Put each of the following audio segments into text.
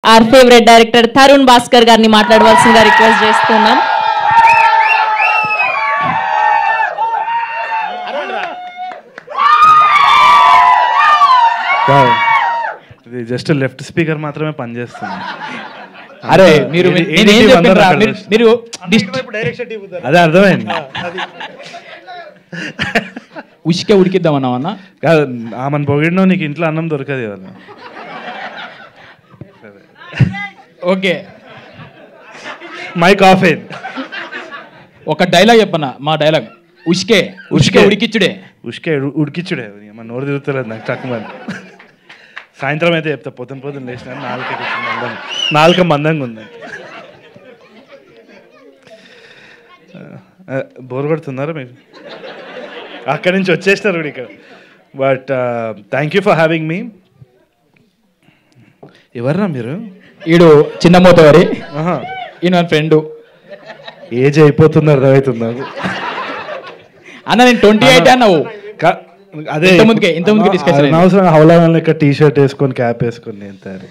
our favorite director Tarun Bhaskar గారిని మాట్లాడవలసిందిగా request చేస్తున్నాం. ఇది జస్ట్ లెఫ్ట్ స్పీకర్ మాత్రమే పనిచేస్తుంది. అరే మీరు అదే అర్థమైంది. ఉసికే ఉడికిద్దామన్నావన్నా కాదు, ఆమెను పొగిడినో నీకు ఇంట్లో అన్నం దొరకదు ఇవాళ. ఓకే, మైక్ ఆఫ్ అయింది. ఒక డైలాగ్ చెప్పన్నా, మా డైలాగ్ ఉసికే ఉసికే ఉడికిచ్చుడే. ఉసికే ఉడికిచ్చుడే. మన నోరు తిరుగుతలేదు నాకు తక్కువ. సాయంత్రం అయితే చెప్తా, పొద్దున లేచిన నాలుక మందంగా ఉంది. బోర్ కొడుతున్నారా మీరు? అక్కడి నుంచి వచ్చేసినారు కూడా ఇక్కడ. But thank you for having me. ఎవర్రా మీరు? ఈడు చిన్న మోతవారి, ఈయన ఫ్రెండ్. ఏజ్ అయిపోతుంది, అర్థమవుతుంది నాకు. అన్న నేను 28 అన్నావు. అదే ఇంతకుముందుకే డిస్కషన్ అవసరంగా హౌలాన్ లెక్క టీ షర్ట్ వేసుకొని క్యాప్ వేసుకొని నేను తయారు.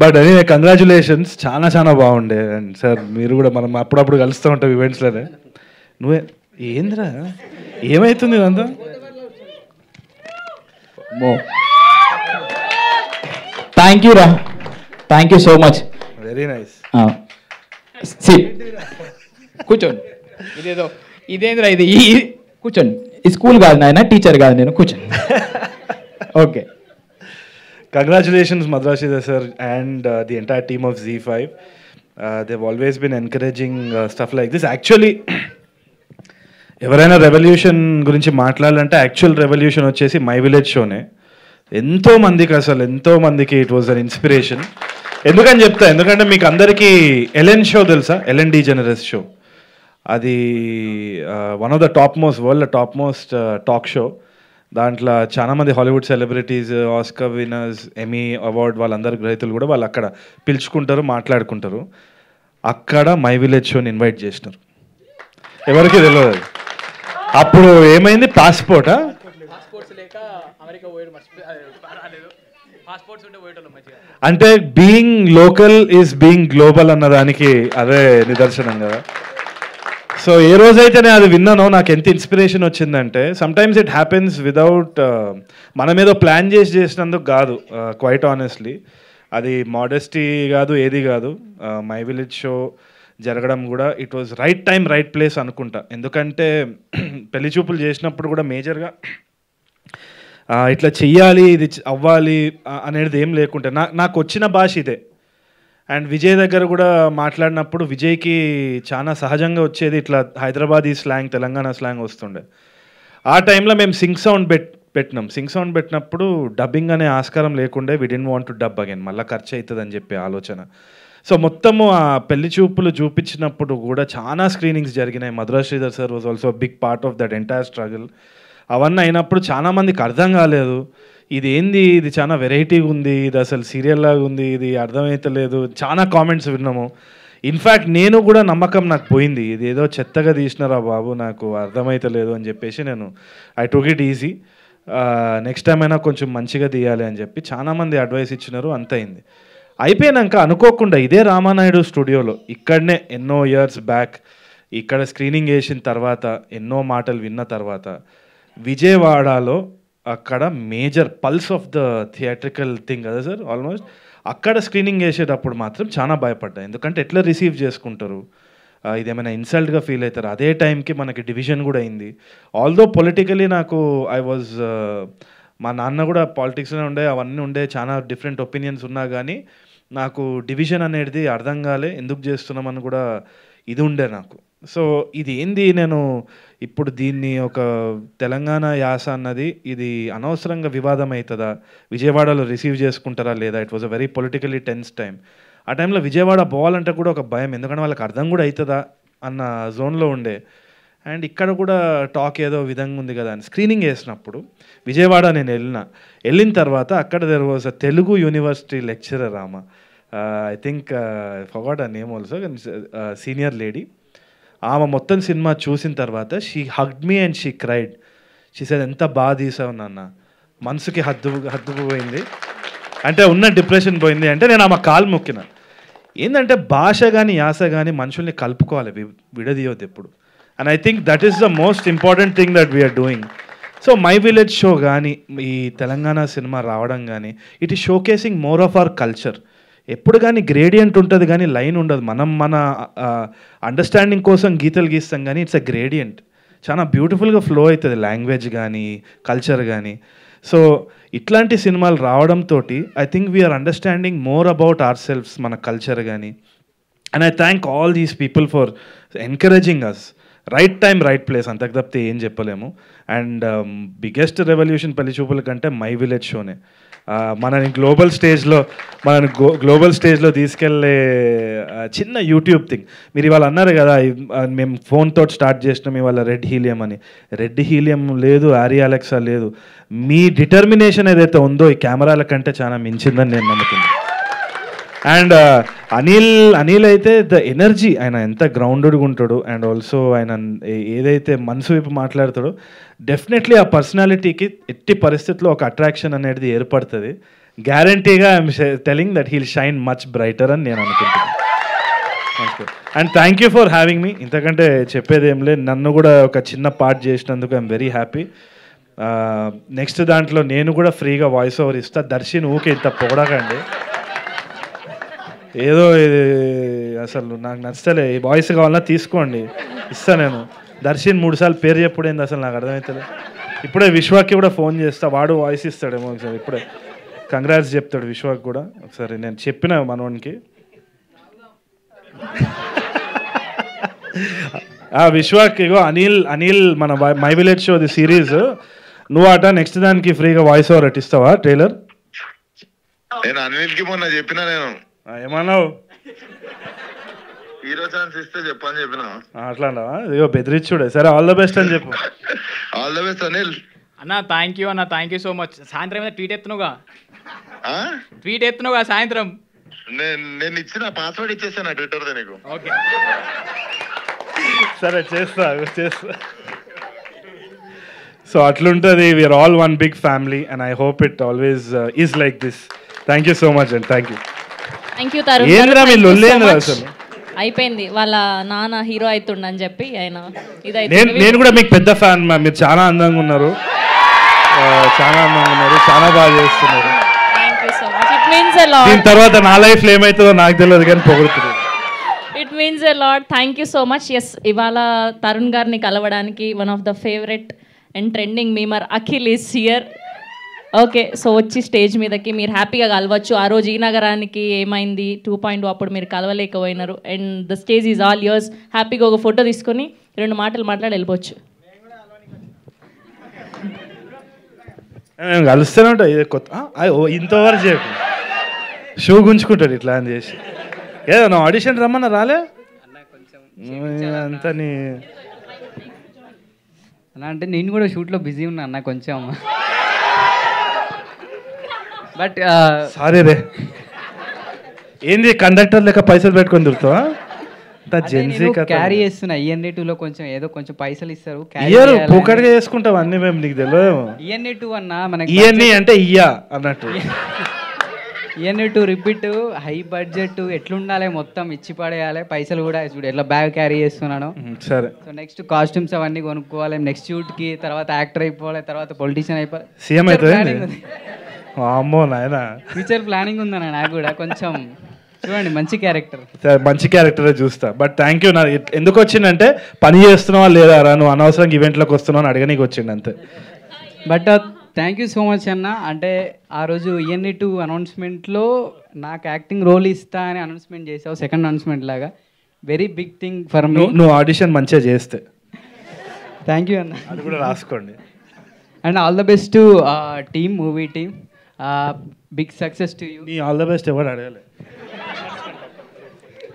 బట్ అదే కంగ్రాచులేషన్స్, చాలా చాలా బాగుండే. అండ్ సార్ మీరు కూడా మనం అప్పుడప్పుడు కలుస్తూ ఉంటాం ఈవెంట్స్లోనే. నువ్వే ఏంద్రా ఏమవుతుంది ఇదంతా? థ్యాంక్ యూ రా, thank you so much. Very nice. కూర్చోండి. ఇదేంద్రా ఇది? కూర్చోండి. ఈ స్కూల్ కాదు నాయన, టీచర్ కాదు నేను. కూర్చోండి. Okay, congratulations Madhura sir and the entire team of ZEE5. They've always been encouraging stuff like this. Actually, ఎవరైనా రెవల్యూషన్ గురించి మాట్లాడాలంటే యాక్చువల్ రెవల్యూషన్ వచ్చేసి మై విలేజ్ షోనే. ఎంతో మందికి ఇట్ వాజ్ అన్ ఇన్స్పిరేషన్. ఎందుకని చెప్తా, ఎందుకంటే మీకు అందరికీ ఎలెన్ షో తెలుసా? Ellen DeGeneres show. అది one of the world top most talk show. దాంట్లో చాలామంది Hollywood celebrities, Oscar winners, Emmy award వాళ్ళందరి గ్రహీతలు కూడా వాళ్ళు అక్కడ పిలుచుకుంటారు, మాట్లాడుకుంటారు. అక్కడ మై విలేజ్ షోని ఇన్వైట్ చేసినారు. ఎవరికి తెలియదు. అప్పుడు ఏమైంది? పాస్పోర్టా? అంటే being local is being global అన్నదానికి అదే నిదర్శనం కదా. సో ఏ రోజైతే నేను అది విన్నానో నాకు ఎంత ఇన్స్పిరేషన్ వచ్చిందంటే, సమ్టైమ్స్ ఇట్ హ్యాపెన్స్ విదౌట్ మనం ఏదో ప్లాన్ చేసినందుకు కాదు. క్వైట్ ఆనెస్ట్లీ అది మోడెస్టీ కాదు, ఏది కాదు. మై విలేజ్ షో జరగడం కూడా it was right time right place అనుకుంటా. ఎందుకంటే పెళ్లి చూపులు చేసినప్పుడు కూడా మేజర్గా ఇట్లా చెయ్యాలి, ఇది అవ్వాలి అనేది ఏం లేకుంటే నాకు వచ్చిన భాష ఇదే. అండ్ విజయ్ దగ్గర కూడా మాట్లాడినప్పుడు విజయ్కి చాలా సహజంగా వచ్చేది ఇట్లా హైదరాబాదీ స్లాంగ్, తెలంగాణ స్లాంగ్ వస్తుండే. ఆ టైంలో మేము సింక్ సౌండ్ పెట్టినాం. సింక్ సౌండ్ పెట్టినప్పుడు డబ్బింగ్ అనే ఆస్కారం లేకుండే. We didn't want to dub again, మళ్ళీ ఖర్చు అవుతుంది అని చెప్పి ఆలోచన. సో మొత్తము ఆ పెళ్లి చూపులు చూపించినప్పుడు కూడా చాలా స్క్రీనింగ్స్ జరిగినాయి. Madhura Sridhar sir was also big part of that entire struggle. అవన్నీ అయినప్పుడు చాలామందికి అర్థం కాలేదు, ఇది ఏంది, ఇది చాలా వెరైటీగా ఉంది, ఇది అసలు సీరియల్ లాగా ఉంది, ఇది అర్థమవుతలేదు. చాలా కామెంట్స్ విన్నాము. ఇన్ఫ్యాక్ట్ నేను కూడా నమ్మకం నాకు పోయింది, ఇది ఏదో చెత్తగా తీసినారా బాబు, నాకు అర్థమవుతలేదు అని చెప్పేసి నేను I took it easy. Next time అయినా కొంచెం మంచిగా తీయాలి అని చెప్పి చాలామంది అడ్వైస్ ఇచ్చినారు. అంత అయింది. అయిపోయాక అనుకోకుండా ఇదే రామానాయుడు స్టూడియోలో ఇక్కడనే ఎన్నో ఇయర్స్ బ్యాక్ ఇక్కడ స్క్రీనింగ్ వేసిన తర్వాత ఎన్నో మాటలు విన్న తర్వాత విజయవాడలో అక్కడ major pulse of the theatrical thing కదా సార్, ఆల్మోస్ట్ అక్కడ స్క్రీనింగ్ వేసేటప్పుడు మాత్రం చాలా భయపడ్డా. ఎందుకంటే ఎట్లా రిసీవ్ చేసుకుంటారు, ఇదేమైనా ఇన్సల్ట్గా ఫీల్ అవుతారు. అదే టైంకి మనకి డివిజన్ కూడా అయింది. ఆల్దో పొలిటికలీ నాకు మా నాన్న కూడా పాలిటిక్స్లో ఉండే, అవన్నీ ఉండే, చాలా డిఫరెంట్ ఒపీనియన్స్ ఉన్నా కానీ నాకు డివిజన్ అనేది అర్థం కాలే, ఎందుకు చేస్తున్నామని కూడా ఇది ఉండే నాకు. సో ఇది ఏంది, నేను ఇప్పుడు దీన్ని ఒక తెలంగాణ యాస అన్నది ఇది అనవసరంగా వివాదం అవుతుందా, విజయవాడలో రిసీవ్ చేసుకుంటారా లేదా? It was a very politically tense time. ఆ టైంలో విజయవాడ పోవాలంటే కూడా ఒక భయం, ఎందుకంటే వాళ్ళకి అర్థం కూడా అవుతుందా అన్న జోన్లో ఉండే. అండ్ ఇక్కడ కూడా టాక్ ఏదో విధంగా ఉంది కదా అని స్క్రీనింగ్ వేసినప్పుడు విజయవాడ నేను వెళ్ళిన తర్వాత అక్కడ there was a Telugu university lecturer. I think forgot a name also, senior lady. ఆమె మొత్తం సినిమా చూసిన తర్వాత she hugged me and she cried. She said ఎంత బాగా తీసావు నాన్న, మనసుకి హద్దుపోయింది. అంటే ఉన్న డిప్రెషన్ పోయింది అంటే నేను ఆమె కాలు మొక్కిన. ఏంటంటే భాష కానీ యాస కానీ మనుషుల్ని కలుపుకోవాలి, విడదీయొద్దు ఎప్పుడు. And I think that is the most important thing that we're doing. So my village show కానీ ఈ తెలంగాణ సినిమా రావడం కానీ it is showcasing more of our culture. ఎప్పుడు కానీ గ్రేడియంట్ ఉంటుంది కానీ లైన్ ఉండదు. మనం మన అండర్స్టాండింగ్ కోసం గీతలు గీస్తాం కానీ ఇట్స్ అ గ్రేడియంట్. చాలా బ్యూటిఫుల్గా ఫ్లో అవుతుంది లాంగ్వేజ్ కానీ కల్చర్ కానీ. సో ఇట్లాంటి సినిమాలు రావడంతో I think we're understanding more about our selfs, మన కల్చర్ కానీ. And I thank all these people for encouraging us. Right time right place, అంతకు తప్పితే ఏం చెప్పలేము. అండ్ బిగ్గెస్ట్ రెవల్యూషన్ పెళ్లి చూపుల కంటే మై విలేజ్ షోనే మనని గ్లోబల్ స్టేజ్లో తీసుకెళ్లే చిన్న యూట్యూబ్ థింగ్. మీరు ఇవాళ అన్నారు కదా మేము ఫోన్తో స్టార్ట్ చేసినాం ఇవాళ రెడ్ హీలియం అని. రెడ్ హీలియం లేదు, ఆరి అలెక్సా లేదు. మీ డిటర్మినేషన్ ఏదైతే ఉందో ఈ కెమెరాల కంటే చాలా మించిందని నేను నమ్ముతున్నాను. అండ్ అనిల్ అయితే ద ఎనర్జీ, ఆయన ఎంత గ్రౌండెడ్గా ఉంటాడు అండ్ ఆల్సో ఆయన ఏదైతే మనసు వైపు మాట్లాడతాడో డెఫినెట్లీ ఆ పర్సనాలిటీకి ఎట్టి పరిస్థితుల్లో ఒక అట్రాక్షన్ అనేది ఏర్పడుతుంది. గ్యారంటీగా I'm telling that heal shine much brighter అని నేను అనుకుంటున్నాను. And thank you for having me. ఇంతకంటే చెప్పేది ఏం లేదు. నన్ను కూడా ఒక చిన్న పార్ట్ చేసినందుకు ఐఎమ్ వెరీ హ్యాపీ. నెక్స్ట్ దాంట్లో నేను కూడా ఫ్రీగా వాయిస్ ఓవర్ ఇస్తా. దర్శిని ఊకే ఇంత పొగడకండి, ఏదో ఇది అసలు నాకు నచ్చలే. ఈ వాయిస్ కావాలన్నా తీసుకోండి, ఇస్తా నేను. దర్శన్ 3 సార్లు పేరు చెప్పుడేంది అసలు నాకు అర్థమవుతుంది. ఇప్పుడే విశ్వాకి కూడా ఫోన్ చేస్తా, వాడు వాయిస్ ఇస్తాడేమో ఒకసారి. ఇప్పుడే కంగ్రాట్స్ చెప్తాడు విశ్వాకి కూడా ఒకసారి. నేను చెప్పిన మనోనికి విశ్వాకి ఇగో అనిల్ మన my village show the series నువ్వు అట నెక్స్ట్ దానికి ఫ్రీగా వాయిస్ ఓవర్ అట్టిస్తావా ట్రైలర్? నేను అనిల్కి మొన్న చెప్పిన, నేను ఏమన్నావు? హీరో ఛాన్స్ ఇస్తే చెప్పని చెప్పిన. అట్లా ఇగో బెదిరించుడే. సరే ఆల్ ద బెస్ట్ అని చెప్పు. ఆల్ ద బెస్ట్ అనిల్ అన్న. థ్యాంక్ యూ అన్న, థ్యాంక్ యూ సో మచ్. సాయంత్రం ఏమైనా ట్వీట్ ఎత్తున్నావుగా సాయంత్రం. నేను ఇచ్చిన పాస్వర్డ్ ఇచ్చేసాను ట్విట్టర్ తో నీకు. ఓకే సరే చేస్తా. సో అట్లుంటుంది. We're all one big family and I hope it always is like this. Thank you so much and thank you. Thank you Tarun. అయిపోయింది వాళ్ళ నాన్న హీరో అవుతుండని చెప్పి ఆయన నేను కూడా మీకు పెద్ద ఫ్యాన్. మీరు చాలా అందంగా ఉన్నారు, చాలా బాగా చేస్తున్నారు. దీని తర్వాత నా లైఫ్ లో ఏమవుతుందో నాకు తెలియదు కానీ పొగుడుతుంది. It means a lot. Thank you so much. Yes, ఇవాళ తరుణ్ గారిని కలవడానికి one of the favourite and trending memer Akhil is here. Okay, so వచ్చి స్టేజ్ మీదకి మీరు హ్యాపీగా కలవచ్చు. ఆ రోజు ఈ నగరానికి ఏమైంది 2.0 అప్పుడు మీరు కలవలేకపోయినారు. And the stage is all yours. హ్యాపీగా ఒక ఫోటో తీసుకొని 2 మాటలు మాట్లాడి వెళ్ళిపోవచ్చు. కలుస్తూనే ఉంటాయి కొత్త ఇంతవరకు చెప్పు. షూ గుంజుకుంటాడు ఇట్లా అని చేసి. ఏదో నా ఆడిషన్ రమ్మన్నా రాలే అంతా నీ అలా అంటే నేను కూడా షూట్లో బిజీ ఉన్నా అన్న కొంచెం. బట్ సారీ రే, ఏంది కండక్టర్ లెక్క పైసలు పెట్టుకొని దొరుకుతావా? క్యారీ చేస్తున్నా. ENA2లో కొంచెం ఏదో కొంచెం పైసలు ఇస్తారు, పూకడిగా చేసుకుంటావు అన్ని. మేము నీకు తెలియదు. ENA2 అన్న మనకి ENA అంటే ఇయ్యా అన్నట్టు. ENA2 రిపీట్ హై బడ్జెట్ ఎట్లుండాలి, మొత్తం ఇచ్చి పడేయాలి. పైసలు కూడా చూడు ఎట్లా బ్యాగ్ క్యారీ చేస్తున్నాను. సరే, సో నెక్స్ట్ కాస్ట్యూమ్స్ అవన్నీ కొనుక్కోవాలి, నెక్స్ట్ షూట్కి, తర్వాత యాక్టర్ అయిపోవాలి, తర్వాత పొలిటీషియన్ అయిపోవాలి, సీఎం అయిపోయింది. అమ్మో నాయన, ఫ్యూచర్ ప్లానింగ్ ఉందన్న నాకు కూడా. కొంచెం చూడండి మంచి క్యారెక్టర్, మంచి క్యారెక్టరే చూస్తా. But thank you. నా ఎందుకు వచ్చిందంటే పని చేస్తున్నావా లేదా రా, నువ్వు అనవసరంగా ఈవెంట్లోకి వస్తున్నావు అని అడగనీకి వచ్చిండు అంతే. But thank you so much అన్న. అంటే ఆ రోజు ENA2 అనౌన్స్మెంట్లో నాకు యాక్టింగ్ రోల్ ఇస్తా అని అనౌన్స్మెంట్ చేసావు, సెకండ్ అనౌన్స్మెంట్ లాగా. Very big thing for me. నువ్వు ఆడిషన్ మంచిగా చేస్తే. థ్యాంక్ యూ అన్న, అది కూడా రాసుకోండి. And all the best to team, movie team. Big success to you. నీ ఆల్ ద బెస్ట్ ఎవరు అడగలే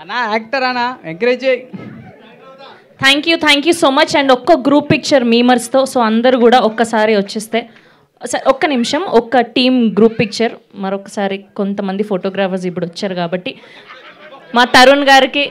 అన్న. యాక్టర్ అన్న, ఎంకరేజ్ చేయి. Thank you so much. And ఒక్క గ్రూప్ పిక్చర్ మీమర్స్తో. సో అందరూ కూడా ఒక్కసారి వచ్చేస్తే, ఒక్క నిమిషం, ఒక్క టీమ్ గ్రూప్ పిక్చర్ మరొకసారి. కొంతమంది ఫోటోగ్రాఫర్స్ ఇప్పుడు వచ్చారు కాబట్టి మా తరుణ్ గారికి